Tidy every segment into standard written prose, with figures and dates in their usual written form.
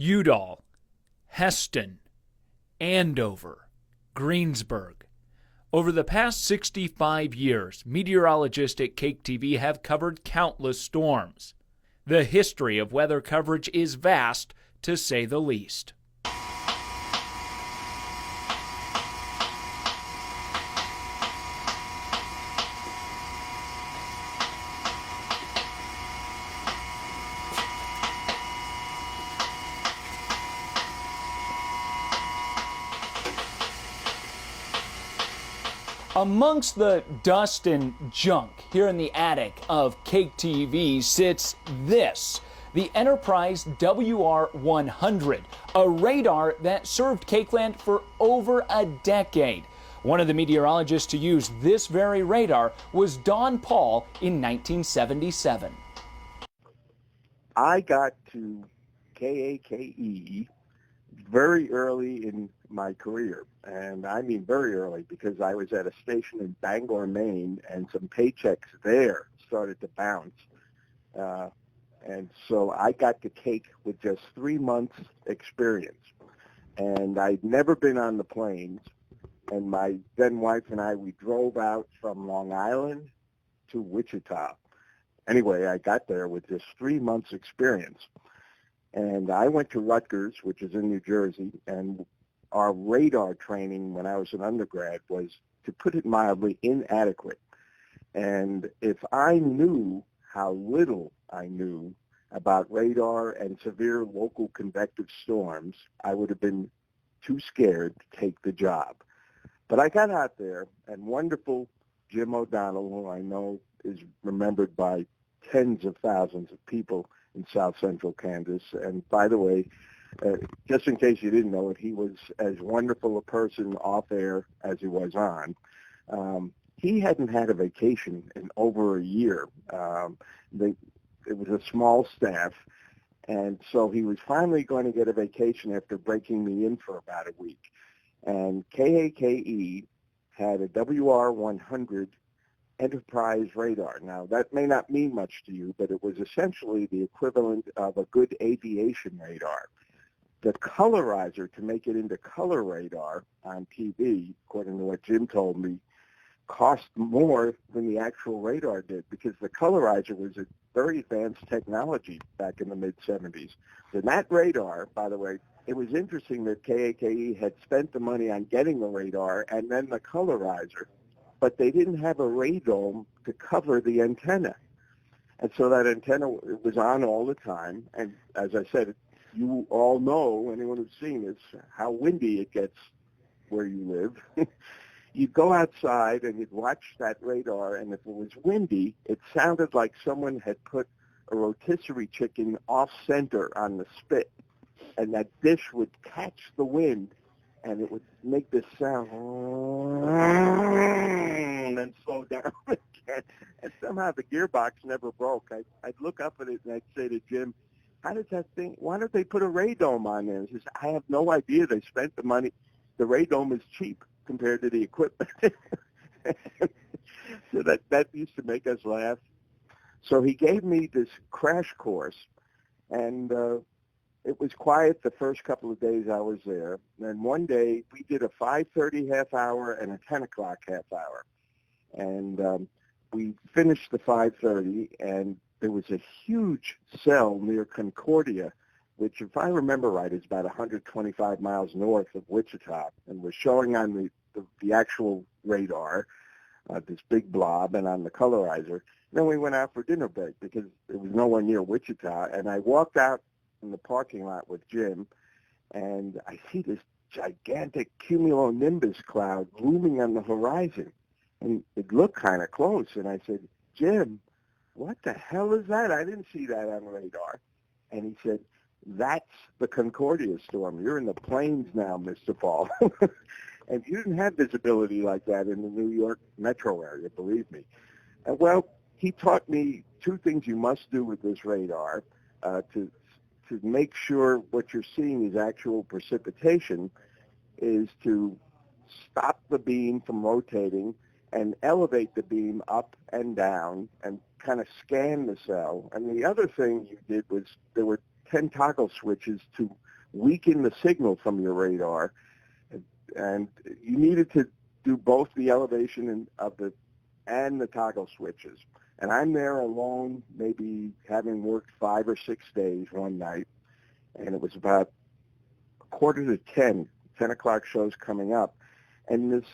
Udall, Heston, Andover, Greensburg. Over the past 65 years, meteorologists at KAKE TV have covered countless storms. The history of weather coverage is vast, to say the least. Amongst the dust and junk here in the attic of KAKE TV sits this, the Enterprise WR-100, a radar that served Cakeland for over a decade. One of the meteorologists to use this very radar was Don Paul in 1977. I got to KAKE very early in my career, and I mean very early because I was at a station in Bangor, Maine, and some paychecks there started to bounce. And so I got to KAKE with just 3 months experience, and I'd never been on the plains, and my then wife and I, we drove out from Long Island to Wichita. Anyway, I got there with just 3 months experience. And I went to Rutgers, which is in New Jersey, and our radar training when I was an undergrad was, to put it mildly, inadequate. And if I knew how little I knew about radar and severe local convective storms, I would have been too scared to take the job. But I got out there, and wonderful Jim O'Donnell, who I know is remembered by tens of thousands of people in South Central Kansas. And by the way, just in case you didn't know it, he was as wonderful a person off air as he was on. He hadn't had a vacation in over a year. It was a small staff, and so he was finally going to get a vacation after breaking me in for about a week. And KAKE had a WR-100 Enterprise radar. Now, that may not mean much to you, but it was essentially the equivalent of a good aviation radar. The colorizer to make it into color radar on TV, according to what Jim told me, cost more than the actual radar did, because the colorizer was a very advanced technology back in the mid-'70s. And that radar, by the way, it was interesting that KAKE had spent the money on getting the radar and then the colorizer, but they didn't have a radome to cover the antenna. And so that antenna was on all the time. And as I said, you all know, anyone who's seen this, how windy it gets where you live. You'd go outside and you'd watch that radar, and if it was windy, it sounded like someone had put a rotisserie chicken off-center on the spit, and that dish would catch the wind, and it would make this sound, and then slow down again. And somehow the gearbox never broke. I'd look up at it and I'd say to Jim, how does that thing, why don't they put a radome on there? He says, I have no idea. They spent the money. The radome is cheap compared to the equipment. So that used to make us laugh. So he gave me this crash course, and it was quiet the first couple of days I was there. And then one day we did a 5:30 half hour and a 10 o'clock half hour. And we finished the 5:30, and there was a huge cell near Concordia, which, if I remember right, is about 125 miles north of Wichita, and was showing on the actual radar, this big blob, and on the colorizer. Then we went out for dinner break because there was no one near Wichita, and I walked out in the parking lot with Jim, and I see this gigantic cumulonimbus cloud looming on the horizon, and it looked kind of close, and I said, Jim, what the hell is that? I didn't see that on radar. And he said, that's the Concordia storm. You're in the plains now, Mr. Paul. And you didn't have visibility like that in the New York metro area, believe me. And well, he taught me two things you must do with this radar to make sure what you're seeing is actual precipitation, is to stop the beam from rotating and elevate the beam up and down and kind of scan the cell. And the other thing you did was there were 10 toggle switches to weaken the signal from your radar, and you needed to do both the elevation and the toggle switches. And I'm there alone, maybe having worked 5 or 6 days one night, and it was about 10 o'clock shows coming up, and this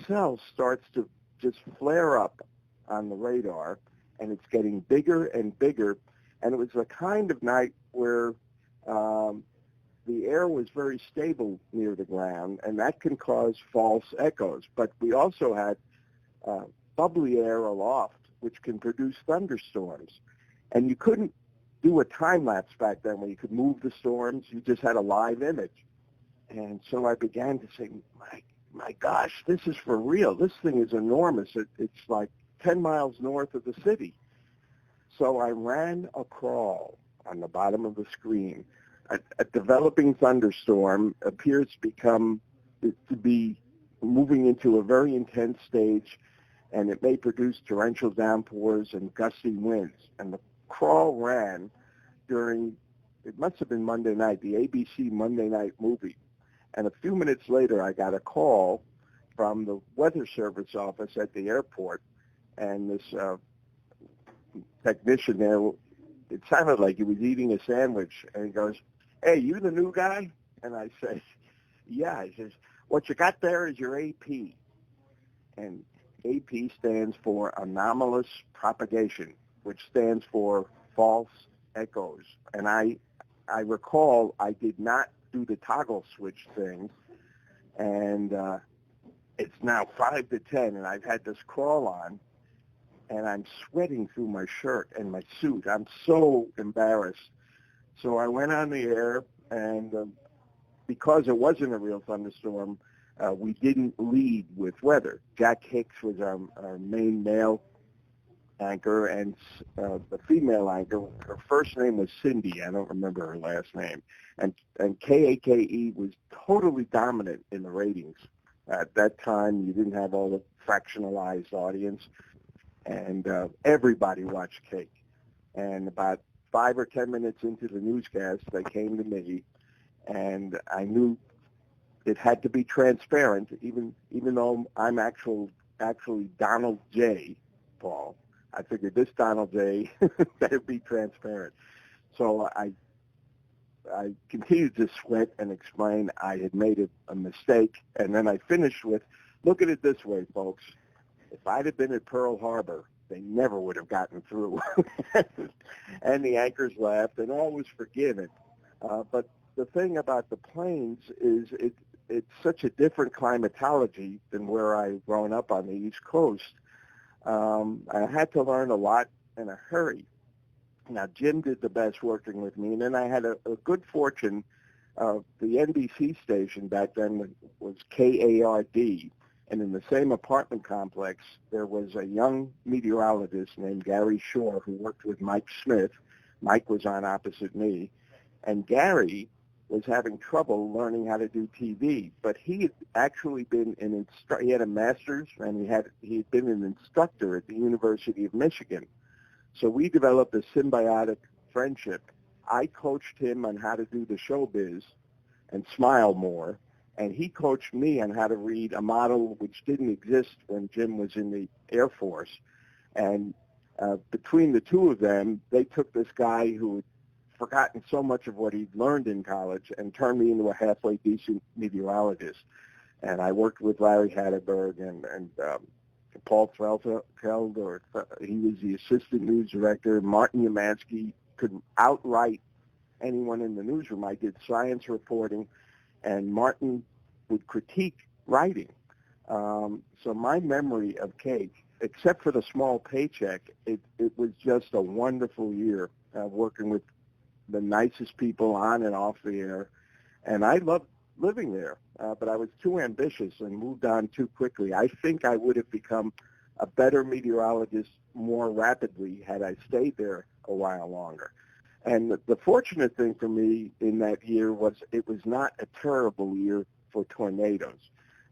cell starts to just flare up on the radar, and it's getting bigger and bigger, and it was the kind of night where the air was very stable near the ground, and that can cause false echoes. But we also had bubbly air aloft, which can produce thunderstorms. And you couldn't do a time-lapse back then where you could move the storms. You just had a live image. And so I began to say, my gosh, this is for real. This thing is enormous. It's like 10 miles north of the city. So I ran a crawl on the bottom of the screen. A developing thunderstorm appears to be moving into a very intense stage, and it may produce torrential downpours and gusty winds. And the crawl ran during, it must have been Monday night, the ABC Monday Night Movie. And a few minutes later, I got a call from the weather service office at the airport, and this technician there, it sounded like he was eating a sandwich, and he goes, "Hey, you the new guy?" And I say, "Yeah." He says, "What you got there is your AP." And AP stands for anomalous propagation, which stands for false echoes. And I recall I did not do the toggle switch thing, and it's now 5 to 10, and I've had this crawl on, and I'm sweating through my shirt and my suit. I'm so embarrassed. So I went on the air, and because it wasn't a real thunderstorm, we didn't lead with weather. Jack Hicks was our main male anchor, and the female anchor, her first name was Cindy. I don't remember her last name. And KAKE was totally dominant in the ratings. At that time, you didn't have all the fractionalized audience, and everybody watched KAKE. And about 5 or 10 minutes into the newscast, they came to me, and I knew it had to be transparent, even though I'm actually Donald J. Paul. I figured this Donald J. better be transparent. So I continued to sweat and explain I had made a mistake, and then I finished with, look at it this way, folks. If I'd have been at Pearl Harbor, they never would have gotten through. And the anchors laughed, and all was forgiven. But the thing about the plains is it's such a different climatology than where I've grown up on the East Coast. I had to learn a lot in a hurry. Now, Jim did the best working with me, and then I had a good fortune. The NBC station back then was KARD, and in the same apartment complex, there was a young meteorologist named Gary Shore who worked with Mike Smith. Mike was on opposite me, and Gary was having trouble learning how to do TV, but he had actually been he had a master's, and he had been an instructor at the University of Michigan. So we developed a symbiotic friendship. I coached him on how to do the showbiz and smile more, and he coached me on how to read a model which didn't exist when Jim was in the Air Force. And between the two of them, they took this guy who had forgotten so much of what he'd learned in college and turned me into a halfway decent meteorologist. And I worked with Larry Hatterberg and Paul Felder. He was the assistant news director. Martin Umansky could outwrite anyone in the newsroom. I did science reporting, and Martin would critique writing. So my memory of KAKE, except for the small paycheck, it was just a wonderful year working with the nicest people on and off the air. And I loved living there, but I was too ambitious and moved on too quickly. I think I would have become a better meteorologist more rapidly had I stayed there a while longer. And the fortunate thing for me in that year was it was not a terrible year for tornadoes.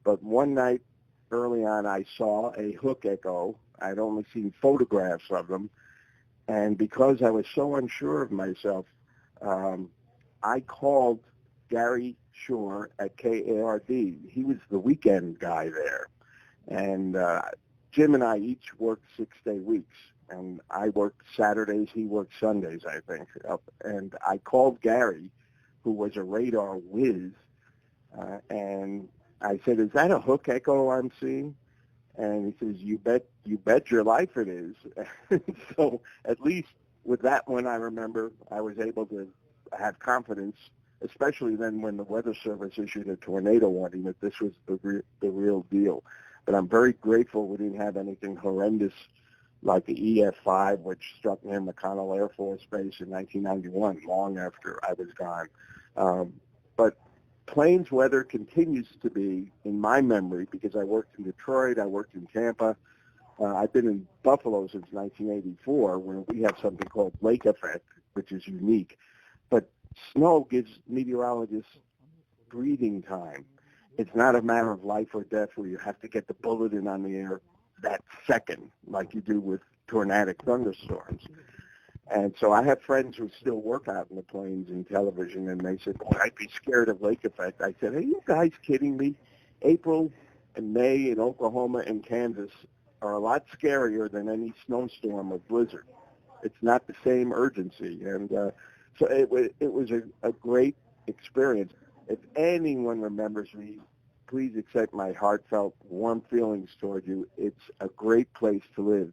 But one night early on, I saw a hook echo. I'd only seen photographs of them. And because I was so unsure of myself, I called Gary Shore at KARD. He was the weekend guy there. And Jim and I each worked 6-day weeks. And I worked Saturdays, he worked Sundays, I think. And I called Gary, who was a radar whiz, and I said, "Is that a hook echo I'm seeing?" And he says, "You bet your life it is." So at least with that one, I remember I was able to have confidence, especially then when the Weather Service issued a tornado warning, that this was the real deal. But I'm very grateful we didn't have anything horrendous like the EF5, which struck near McConnell Air Force Base in 1991, long after I was gone. But Plains weather continues to be in my memory because I worked in Detroit, I worked in Tampa. I've been in Buffalo since 1984, where we have something called lake effect, which is unique. But snow gives meteorologists breathing time. It's not a matter of life or death where you have to get the bulletin on the air that second, like you do with tornadic thunderstorms. And so I have friends who still work out in the plains in television, and they said, "Boy, I'd be scared of lake effect." I said, "Are you guys kidding me? April and May in Oklahoma and Kansas are a lot scarier than any snowstorm or blizzard. It's not the same urgency." And so it was a great experience. If anyone remembers me, please accept my heartfelt, warm feelings toward you. It's a great place to live.